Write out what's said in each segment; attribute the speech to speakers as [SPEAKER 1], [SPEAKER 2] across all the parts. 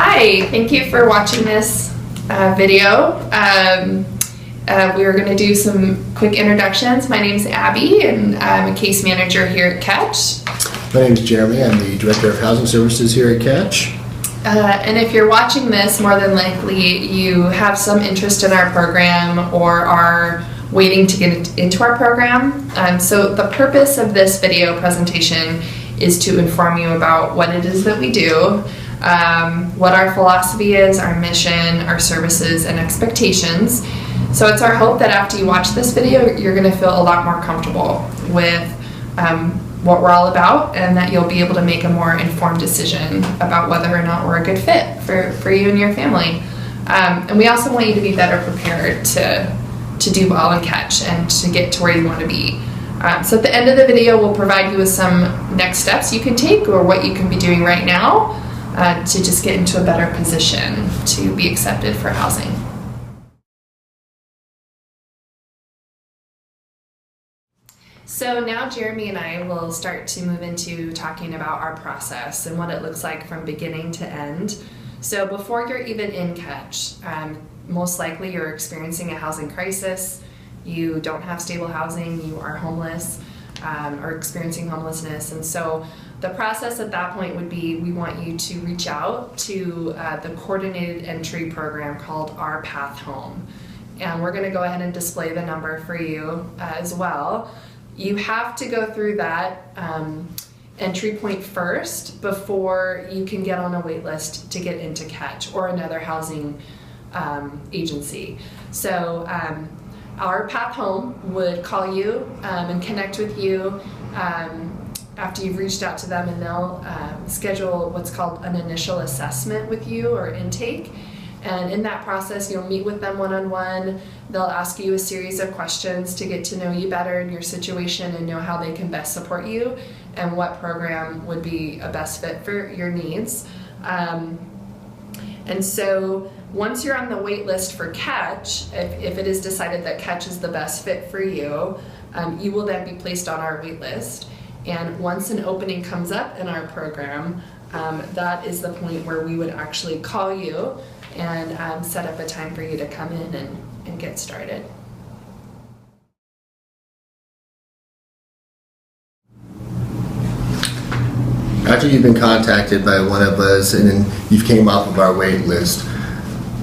[SPEAKER 1] Hi, thank you for watching this video. We are going to do some quick introductions. My name is Abby and I'm a case manager here at Catch.
[SPEAKER 2] My name is Jeremy. I'm the Director of Housing Services here at Catch.
[SPEAKER 1] And if you're watching this, more than likely you have some interest in our program or are waiting to get into our program. So the purpose of this video presentation is to inform you about what it is that we do, what our philosophy is, our mission, our services, and expectations. So it's our hope that after you watch this video, you're going to feel a lot more comfortable with what we're all about, and that you'll be able to make a more informed decision about whether or not we're a good fit for you and your family. And we also want you to be better prepared to do well in Catch and to get to where you want to be. So at the end of the video, we'll provide you with some next steps you can take or what you can be doing right now to just get into a better position to be accepted for housing. So now Jeremy and I will start to move into talking about our process and what it looks like from beginning to end. So before you're even in Catch, most likely you're experiencing a housing crisis, you don't have stable housing, you are homeless or experiencing homelessness. And so the process at that point would be, we want you to reach out to the coordinated entry program called Our Path Home. And we're gonna go ahead and display the number for you as well. You have to go through that entry point first before you can get on a wait list to get into Catch or another housing agency. So Our Path Home would call you and connect with you after you've reached out to them, and they'll schedule what's called an initial assessment with you or intake. And in that process, you'll meet with them one-on-one. They'll ask you a series of questions to get to know you better in your situation and know how they can best support you and what program would be a best fit for your needs. And so once you're on the wait list for Catch, if it is decided that Catch is the best fit for you, you will then be placed on our wait list. And once an opening comes up in our program, that is the point where we would actually call you and set up a time for you to come in and get started.
[SPEAKER 2] After you've been contacted by one of us and then you've came off of our wait list,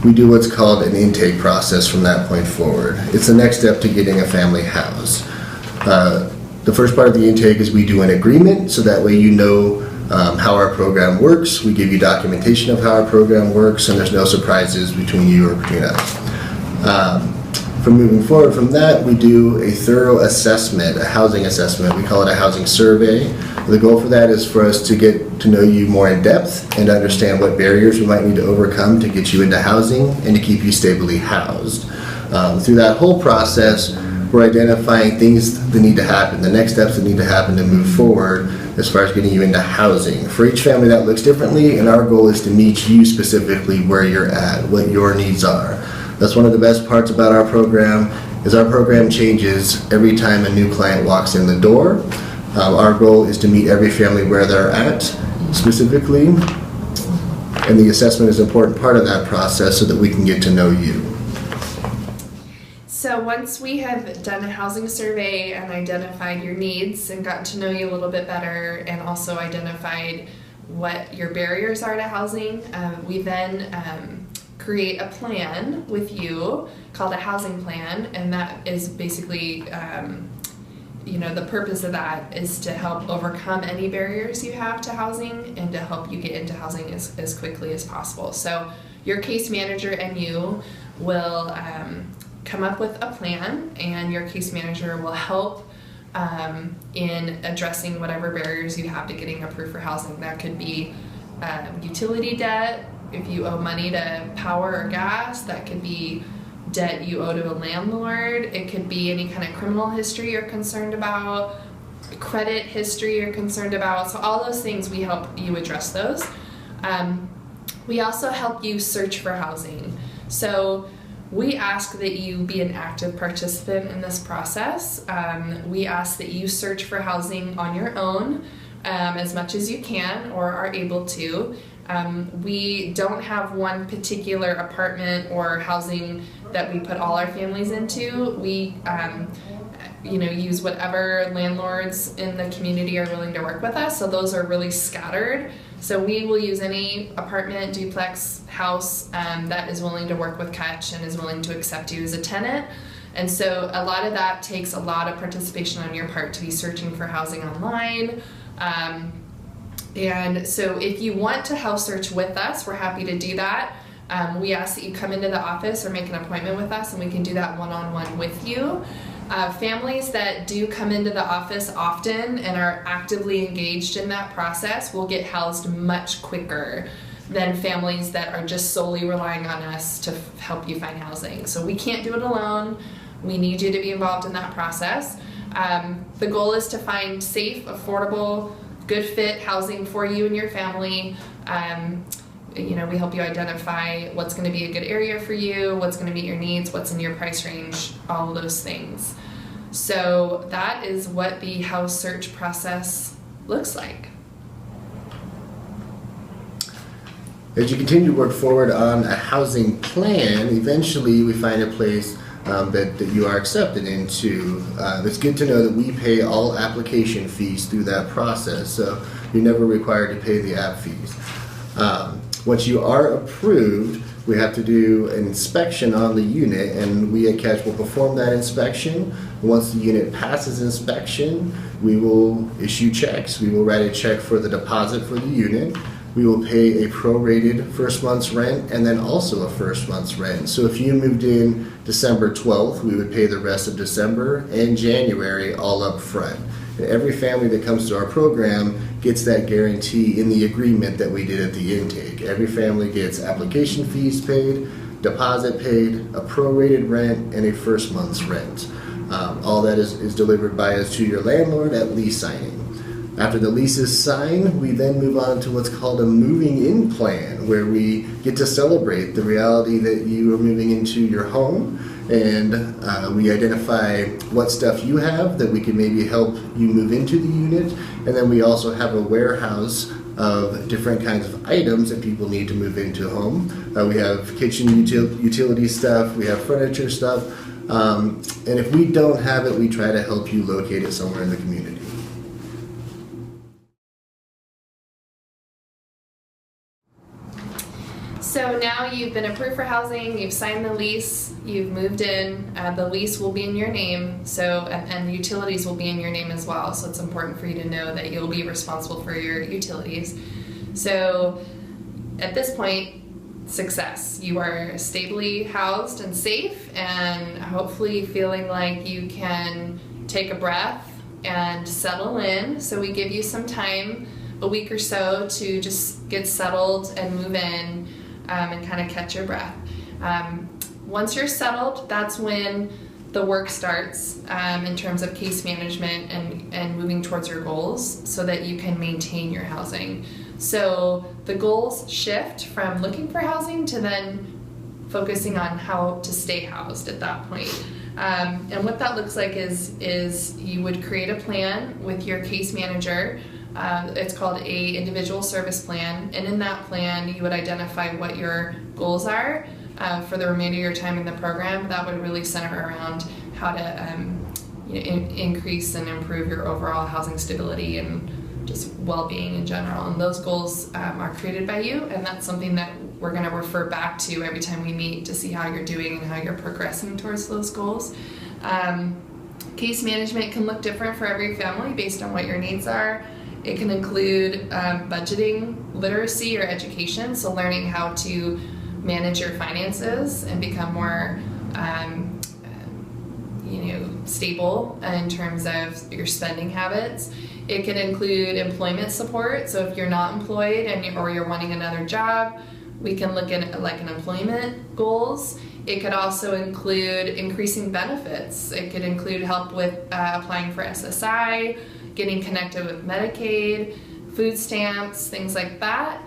[SPEAKER 2] we do what's called an intake process from that point forward. It's the next step to getting a family housed. The first part of the intake is we do an agreement, so that way you know how our program works. We give you documentation of how our program works, and there's no surprises between you or between us. From moving forward from that, we do a thorough assessment, a housing assessment. We call it a housing survey. The goal for that is for us to get to know you more in depth and understand what barriers we might need to overcome to get you into housing and to keep you stably housed. Through that whole process, we're identifying things that need to happen, the next steps that need to happen to move forward as far as getting you into housing. For each family that looks differently, and our goal is to meet you specifically where you're at, what your needs are. That's one of the best parts about our program, is our program changes every time a new client walks in the door. Our goal is to meet every family where they're at specifically, and the assessment is an important part of that process so that we can get to know you.
[SPEAKER 1] So once we have done a housing survey and identified your needs and gotten to know you a little bit better and also identified what your barriers are to housing, we then create a plan with you called a housing plan, and that is basically the purpose of that is to help overcome any barriers you have to housing and to help you get into housing as quickly as possible. So your case manager and you will come up with a plan, and your case manager will help in addressing whatever barriers you have to getting approved for housing. That could be utility debt, if you owe money to power or gas. That could be debt you owe to a landlord. It could be any kind of criminal history you're concerned about, credit history you're concerned about. So all those things, we help you address those. We also help you search for housing. So we ask that you be an active participant in this process. We ask that you search for housing on your own as much as you can or are able to. We don't have one particular apartment or housing that we put all our families into. We use whatever landlords in the community are willing to work with us. So those are really scattered. So we will use any apartment, duplex, house that is willing to work with Catch and is willing to accept you as a tenant. And so a lot of that takes a lot of participation on your part to be searching for housing online. And so if you want to house search with us, we're happy to do that. We ask that you come into the office or make an appointment with us, and we can do that one-on-one with you. Families that do come into the office often and are actively engaged in that process will get housed much quicker than families that are just solely relying on us to help you find housing. So we can't do it alone. We need you to be involved in that process. The goal is to find safe, affordable, good fit housing for you and your family. We help you identify what's going to be a good area for you, what's going to meet your needs, what's in your price range, all of those things. So that is what the house search process looks like.
[SPEAKER 2] As you continue to work forward on a housing plan, eventually we find a place that you are accepted into. It's good to know that we pay all application fees through that process, so you're never required to pay the app fees. Once you are approved, we have to do an inspection on the unit, and we at Catch will perform that inspection. Once the unit passes inspection, we will issue checks. We will write a check for the deposit for the unit. We will pay a prorated first month's rent and then also a first month's rent. So if you moved in December 12th, we would pay the rest of December and January all up front. And every family that comes to our program gets that guarantee in the agreement that we did at the intake. Every family gets application fees paid, deposit paid, a prorated rent, and a first month's rent. All that is delivered by us to your landlord at lease signing. After the lease is signed, we then move on to what's called a moving in plan, where we get to celebrate the reality that you are moving into your home, and we identify what stuff you have that we can maybe help you move into the unit, and then we also have a warehouse of different kinds of items that people need to move into a home. We have kitchen utility stuff, we have furniture stuff, and if we don't have it, we try to help you locate it somewhere in the community.
[SPEAKER 1] So now you've been approved for housing, you've signed the lease, you've moved in, the lease will be in your name, and utilities will be in your name as well, so it's important for you to know that you'll be responsible for your utilities. So at this point, success. You are stably housed and safe, and hopefully feeling like you can take a breath and settle in. So we give you some time, a week or so, to just get settled and move in. And kind of catch your breath. Once you're settled, that's when the work starts in terms of case management and moving towards your goals so that you can maintain your housing. So the goals shift from looking for housing to then focusing on how to stay housed at that point. And what that looks like is you would create a plan with your case manager. It's called a individual service plan, and in that plan you would identify what your goals are for the remainder of your time in the program. That would really center around how to increase and improve your overall housing stability and just well-being in general. And those goals are created by you, and that's something that we're going to refer back to every time we meet to see how you're doing and how you're progressing towards those goals. Case management can look different for every family based on what your needs are. It can include budgeting, literacy, or education, so learning how to manage your finances and become more stable in terms of your spending habits. It can include employment support, so if you're not employed or you're wanting another job, we can look at like an employment goals. It could also include increasing benefits. It could include help with applying for SSI, getting connected with Medicaid, food stamps, things like that.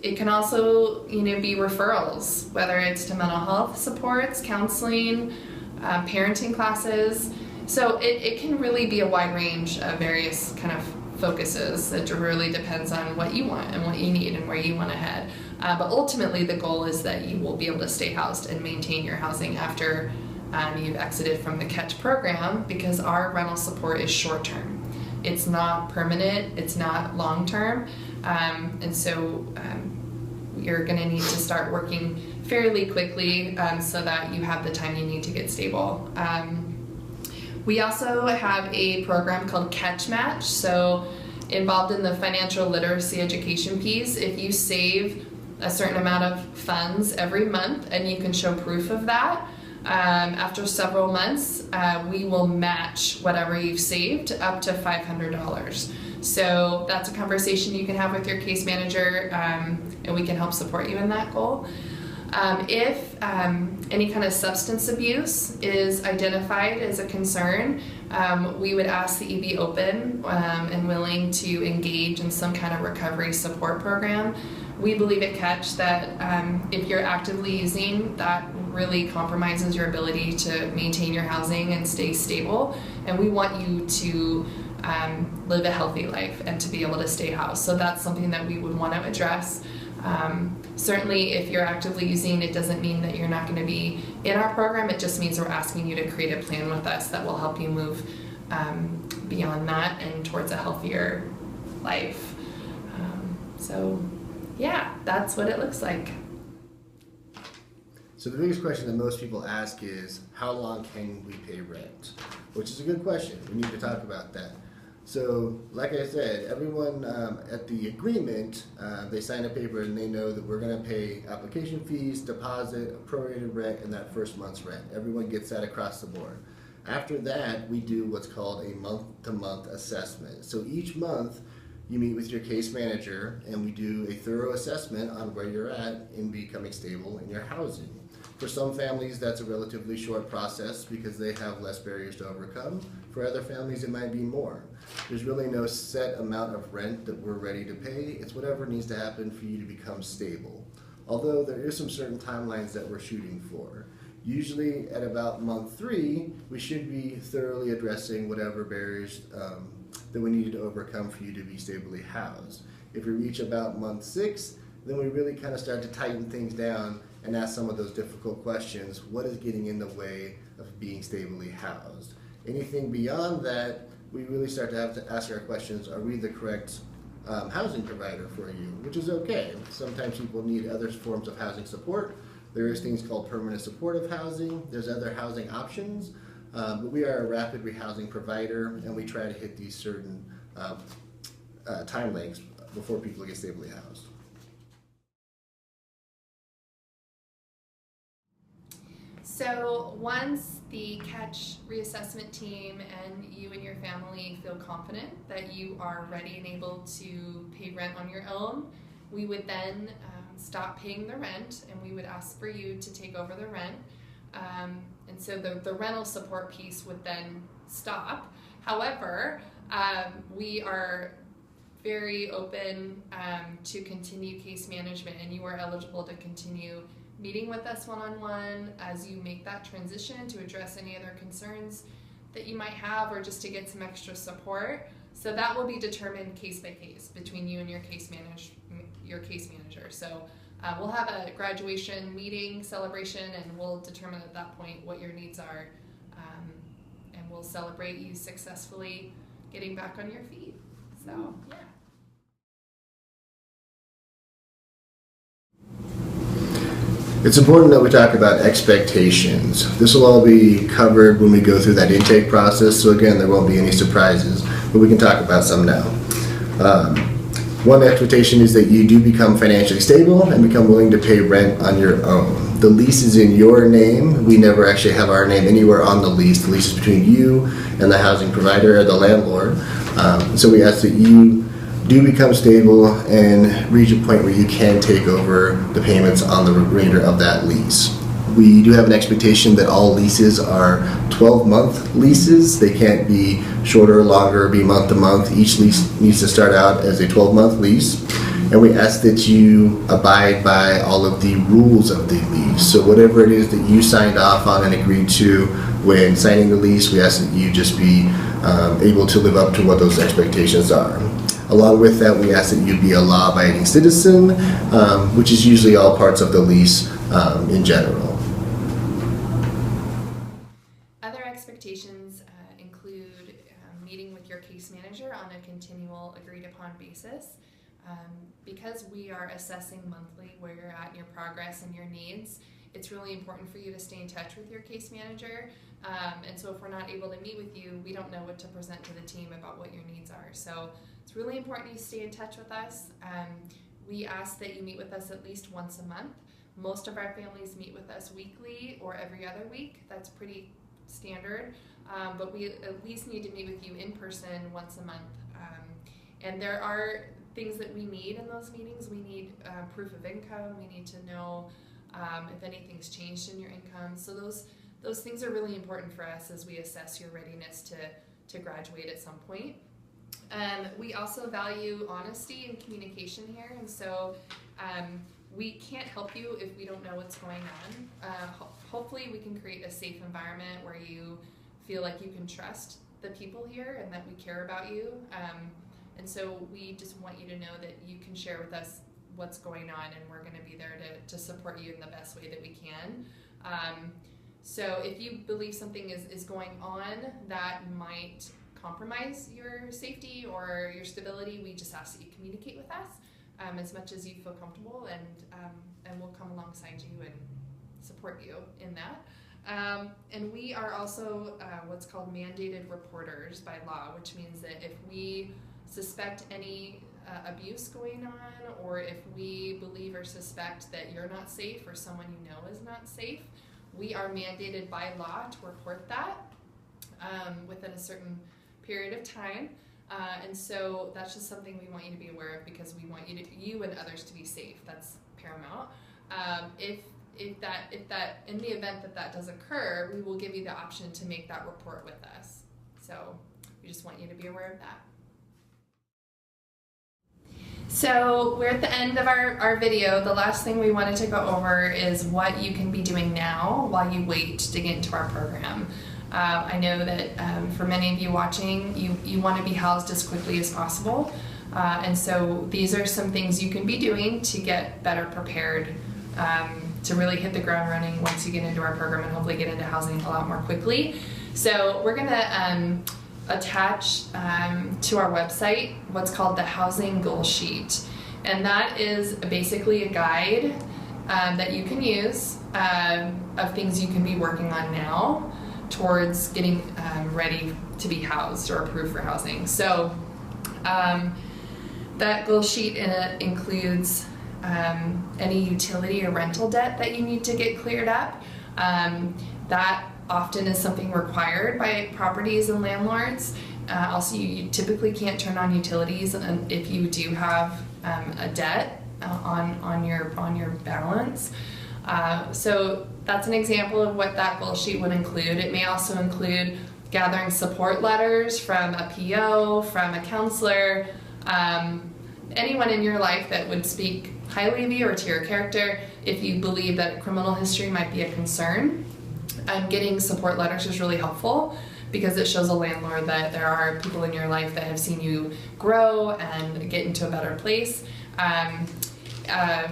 [SPEAKER 1] It can also, be referrals, whether it's to mental health supports, counseling, parenting classes. So it can really be a wide range of various kind of focuses. It really depends on what you want and what you need and where you want to head. But ultimately, the goal is that you will be able to stay housed and maintain your housing after you've exited from the Catch program, because our rental support is short term. It's not permanent, it's not long term, and so you're going to need to start working fairly quickly so that you have the time you need to get stable. We also have a program called Catch Match, so involved in the financial literacy education piece. If you save a certain amount of funds every month and you can show proof of that, after several months, we will match whatever you've saved up to $500. So that's a conversation you can have with your case manager, and we can help support you in that goal. If any kind of substance abuse is identified as a concern, we would ask that you be open and willing to engage in some kind of recovery support program. We believe at Catch that if you're actively using, that really compromises your ability to maintain your housing and stay stable, and we want you to live a healthy life and to be able to stay housed. So that's something that we would want to address. Certainly, if you're actively using, it doesn't mean that you're not going to be in our program. It just means we're asking you to create a plan with us that will help you move beyond that and towards a healthier life. So yeah, that's what it looks like.
[SPEAKER 2] So the biggest question that most people ask is, how long can we pay rent? Which is a good question. We need to talk about that. So, like I said, everyone at the agreement, they sign a paper and they know that we're going to pay application fees, deposit, prorated rent, and that first month's rent. Everyone gets that across the board. After that, we do what's called a month-to-month assessment. So each month, you meet with your case manager and we do a thorough assessment on where you're at in becoming stable in your housing. For some families, that's a relatively short process because they have less barriers to overcome. For other families, it might be more. There's really no set amount of rent that we're ready to pay. It's whatever needs to happen for you to become stable. Although there is some certain timelines that we're shooting for. Usually at about month 3, we should be thoroughly addressing whatever barriers that we needed to overcome for you to be stably housed. If we reach about month 6, then we really kind of start to tighten things down and ask some of those difficult questions. What is getting in the way of being stably housed? Anything beyond that, we really start to have to ask our questions, are we the correct housing provider for you? Which is okay. Sometimes people need other forms of housing support. There is things called permanent supportive housing. There's other housing options. But we are a rapid rehousing provider, and we try to hit these certain time lengths before people get stably housed.
[SPEAKER 1] So once the Catch reassessment team and you and your family feel confident that you are ready and able to pay rent on your own, we would then stop paying the rent and we would ask for you to take over the rent. And so the rental support piece would then stop. However, we are very open to continue case management, and you are eligible to continue meeting with us one-on-one as you make that transition to address any other concerns that you might have or just to get some extra support. So that will be determined case by case between you and your case manager. So we'll have a graduation meeting celebration, and we'll determine at that point what your needs are, and we'll celebrate you successfully getting back on your feet. So yeah.
[SPEAKER 2] It's important that we talk about expectations. This will all be covered when we go through that intake process, so again, there won't be any surprises, but we can talk about some now. One expectation is that you do become financially stable and become willing to pay rent on your own. The lease is in your name. We never actually have our name anywhere on the lease. The lease is between you and the housing provider or the landlord. So we ask that you do become stable and reach a point where you can take over the payments on the remainder of that lease. We do have an expectation that all leases are 12-month leases. They can't be shorter or longer, be month to month. Each lease needs to start out as a 12-month lease. And we ask that you abide by all of the rules of the lease. So whatever it is that you signed off on and agreed to when signing the lease, we ask that you just be able to live up to what those expectations are. Along with that, we ask that you be a law-abiding citizen, which is usually all parts of the lease in general.
[SPEAKER 1] Other expectations include meeting with your case manager on a continual agreed-upon basis. Because we are assessing monthly where you're at in your progress and your needs, it's really important for you to stay in touch with your case manager. And so if we're not able to meet with you, we don't know what to present to the team about what your needs are. So it's really important you stay in touch with us. We ask that you meet with us at least once a month. Most of our families meet with us weekly or every other week. That's pretty standard. But we at least need to meet with you in person once a month. And there are things that we need in those meetings. We need proof of income. We need to know if anything's changed in your income. So those things are really important for us as we assess your readiness to graduate at some point. We also value honesty and communication here, and so we can't help you if we don't know what's going on. Hopefully we can create a safe environment where you feel like you can trust the people here and that we care about you. And so we just want you to know that you can share with us what's going on, and we're going to be there to support you in the best way that we can. So if you believe something is going on that might compromise your safety or your stability, we just ask that you communicate with us as much as you feel comfortable, and we'll come alongside you and support you in that. And we are also what's called mandated reporters by law, which means that if we suspect any abuse going on, or if we believe or suspect that you're not safe or someone you know is not safe, we are mandated by law to report that within a certain period of time. And so that's just something we want you to be aware of, because we want you and others to be safe. That's paramount. If that in the event that does occur, we will give you the option to make that report with us. So we just want you to be aware of that. So we're at the end of our video. The last thing we wanted to go over is what you can be doing now while you wait to get into our program. I know that for many of you watching, you want to be housed as quickly as possible. And so these are some things you can be doing to get better prepared to really hit the ground running once you get into our program and hopefully get into housing a lot more quickly. So we're going to attach to our website what's called the Housing Goal Sheet. And that is basically a guide that you can use of things you can be working on now towards getting ready to be housed or approved for housing. So that goal sheet includes any utility or rental debt that you need to get cleared up. That often is something required by properties and landlords. Also, you typically can't turn on utilities if you do have a debt on your balance. So that's an example of what that goal sheet would include. It may also include gathering support letters from a PO, from a counselor, anyone in your life that would speak highly of you or to your character. If you believe that criminal history might be a concern, getting support letters is really helpful, because it shows a landlord that there are people in your life that have seen you grow and get into a better place.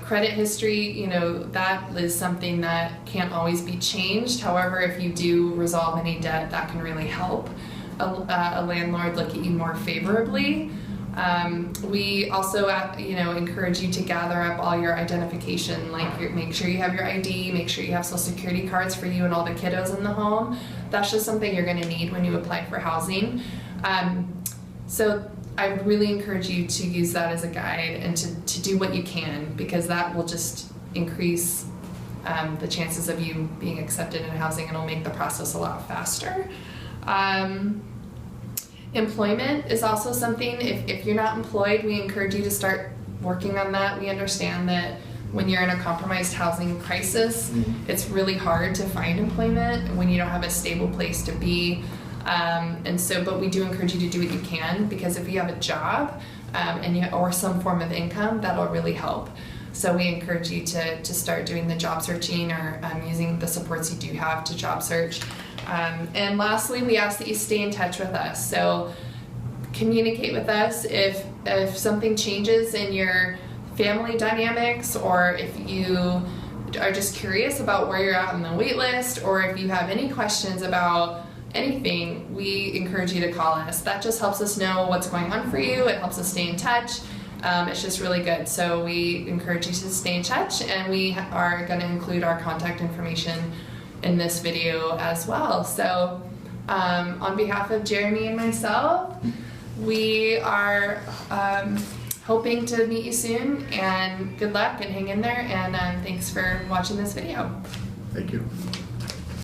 [SPEAKER 1] Credit history, that is something that can't always be changed. However, if you do resolve any debt, that can really help a landlord look at you more favorably. We also, encourage you to gather up all your identification, make sure you have your ID, make sure you have Social Security cards for you and all the kiddos in the home. That's just something you're going to need when you apply for housing. So I really encourage you to use that as a guide and to do what you can, because that will just increase the chances of you being accepted in housing, and it'll make the process a lot faster. Employment is also something, if you're not employed, we encourage you to start working on that. We understand that when you're in a compromised housing crisis, it's really hard to find employment when you don't have a stable place to be. But we do encourage you to do what you can, because if you have a job or some form of income, that'll really help. So we encourage you to start doing the job searching or using the supports you do have to job search. And lastly, we ask that you stay in touch with us. So communicate with us if something changes in your family dynamics, or if you are just curious about where you're at on the wait list, or if you have any questions about anything, we encourage you to call us. That just helps us know what's going on for you. It helps us stay in touch. It's just really good. So we encourage you to stay in touch, and we are going to include our contact information in this video as well. So on behalf of Jeremy and myself, we are hoping to meet you soon, and good luck and hang in there, and thanks for watching this video.
[SPEAKER 2] Thank you.